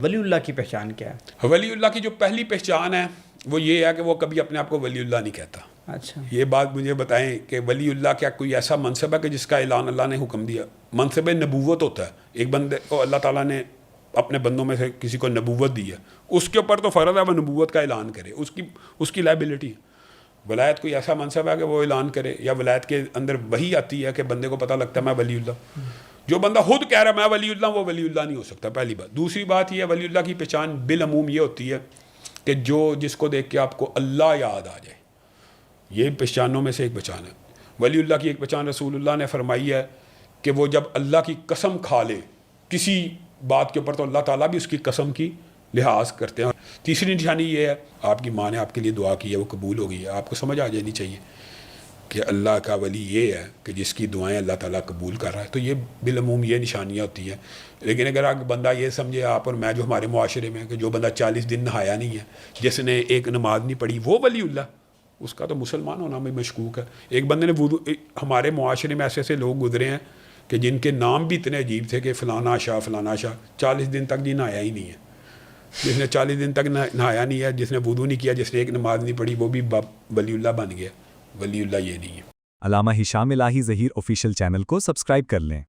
ولی اللہ کی پہچان کیا ہے؟ ولی اللہ کی جو پہلی پہچان ہے وہ یہ ہے کہ وہ کبھی اپنے آپ کو ولی اللہ نہیں کہتا. اچھا. یہ بات مجھے بتائیں کہ ولی اللہ کیا کوئی ایسا منصب ہے کہ جس کا اعلان اللہ نے حکم دیا؟ منصب نبوت ہوتا ہے. ایک بندے کو اللہ تعالیٰ نے اپنے بندوں میں سے کسی کو نبوت دی ہے, اس کے اوپر تو فرض ہے وہ نبوت کا اعلان کرے, اس کی لائبلٹی ہے. ولایت کوئی ایسا منصب ہے کہ وہ اعلان کرے, یا ولایت کے اندر وہی آتی ہے کہ بندے کو پتہ لگتا ہے میں ولی اللہ. جو بندہ خود کہہ رہا ہے میں ولی اللہ, وہ ولی اللہ نہیں ہو سکتا, پہلی بات. دوسری بات یہ ہے ولی اللہ کی پہچان بالعموم یہ ہوتی ہے کہ جس کو دیکھ کے آپ کو اللہ یاد آ جائے. یہ پہچانوں میں سے ایک پہچان ہے. ولی اللہ کی ایک پہچان رسول اللہ نے فرمائی ہے کہ وہ جب اللہ کی قسم کھا لے کسی بات کے اوپر تو اللہ تعالیٰ بھی اس کی قسم کی لحاظ کرتے ہیں. تیسری نشانی یہ ہے آپ کی ماں نے آپ کے لیے دعا کی ہے, وہ قبول ہو گئی ہے. آپ کو سمجھ آ جانی چاہیے کہ اللہ کا ولی یہ ہے کہ جس کی دعائیں اللہ تعالیٰ قبول کر رہا ہے. تو یہ بالعموم یہ نشانیاں ہوتی ہیں. لیکن اگر آپ بندہ یہ سمجھے آپ اور میں جو ہمارے معاشرے میں کہ جو بندہ 40 دن نہایا نہیں ہے, جس نے ایک نماز نہیں پڑھی, وہ ولی اللہ, اس کا تو مسلمان ہونا میں مشکوک ہے. ایک بندے نے ہمارے معاشرے میں ایسے لوگ گزرے ہیں کہ جن کے نام بھی اتنے عجیب تھے کہ فلانا شاہ 40 دن تک نہایا ہی نہیں ہے. جس نے 40 دن تک نہایا نہیں ہے, جس نے وضو نہیں کیا, جس نے ایک نماز نہیں پڑھی, وہ بھی ولی اللہ بن گیا. ولی اللہ یہ نہیں ہے. علامہ ہشام الہی ظہیر آفیشیل چینل کو سبسکرائب کر لیں.